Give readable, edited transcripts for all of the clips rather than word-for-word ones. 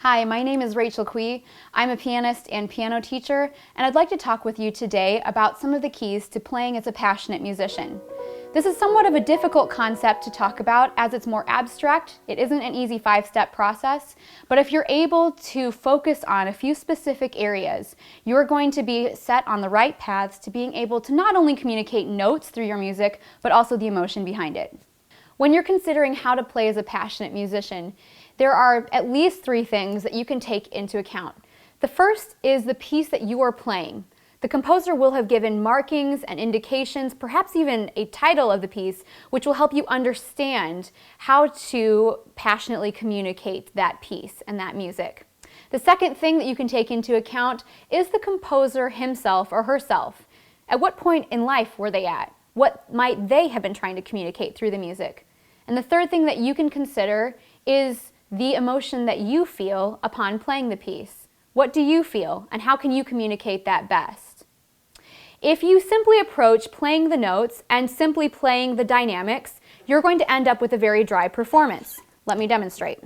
Hi, my name is Rachel Quee. I'm a pianist and piano teacher, and I'd like to talk with you today about some of the keys to playing as a passionate musician. This is somewhat of a difficult concept to talk about as it's more abstract. It isn't an easy 5-step process, but if you're able to focus on a few specific areas, you're going to be set on the right paths to being able to not only communicate notes through your music, but also the emotion behind it. When you're considering how to play as a passionate musician, there are at least 3 things that you can take into account. The first is the piece that you are playing. The composer will have given markings and indications, perhaps even a title of the piece, which will help you understand how to passionately communicate that piece and that music. The second thing that you can take into account is the composer himself or herself. At what point in life were they at? What might they have been trying to communicate through the music? And the third thing that you can consider is the emotion that you feel upon playing the piece. What do you feel, and how can you communicate that best? If you simply approach playing the notes and simply playing the dynamics, you're going to end up with a very dry performance. Let me demonstrate.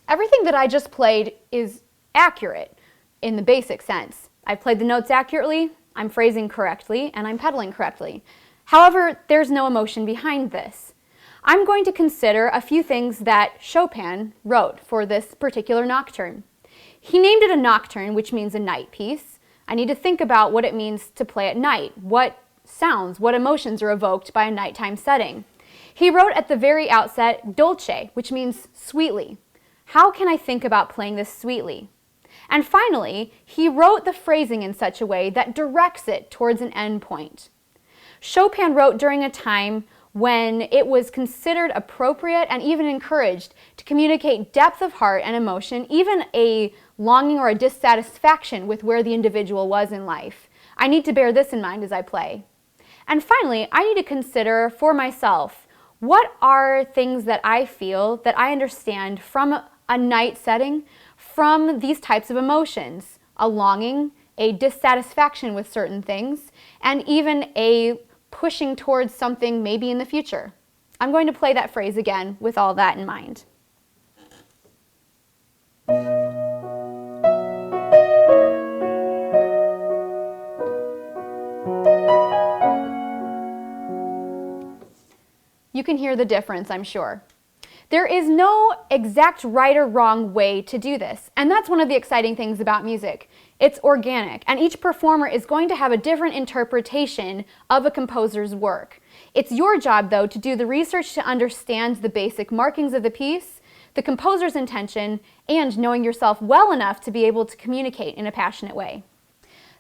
Everything that I just played is accurate in the basic sense. I've played the notes accurately, I'm phrasing correctly, and I'm pedaling correctly. However, there's no emotion behind this. I'm going to consider a few things that Chopin wrote for this particular nocturne. He named it a nocturne, which means a night piece. I need to think about what it means to play at night, what sounds, what emotions are evoked by a nighttime setting. He wrote at the very outset, dolce, which means sweetly. How can I think about playing this sweetly? And finally, he wrote the phrasing in such a way that directs it towards an end point. Chopin wrote during a time when it was considered appropriate and even encouraged to communicate depth of heart and emotion, even a longing or a dissatisfaction with where the individual was in life. I need to bear this in mind as I play. And finally, I need to consider for myself, what are things that I feel, that I understand from a night setting, from these types of emotions, a longing, a dissatisfaction with certain things, and even a pushing towards something maybe in the future. I'm going to play that phrase again with all that in mind. You can hear the difference, I'm sure. There is no exact right or wrong way to do this, and that's one of the exciting things about music. It's organic, and each performer is going to have a different interpretation of a composer's work. It's your job, though, to do the research to understand the basic markings of the piece, the composer's intention, and knowing yourself well enough to be able to communicate in a passionate way.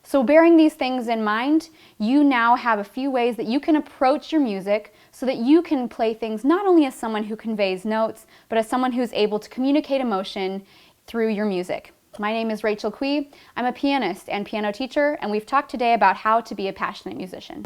So bearing these things in mind, you now have a few ways that you can approach your music so that you can play things not only as someone who conveys notes, but as someone who's able to communicate emotion through your music. My name is Rachel Quee. I'm a pianist and piano teacher, and we've talked today about how to be a passionate musician.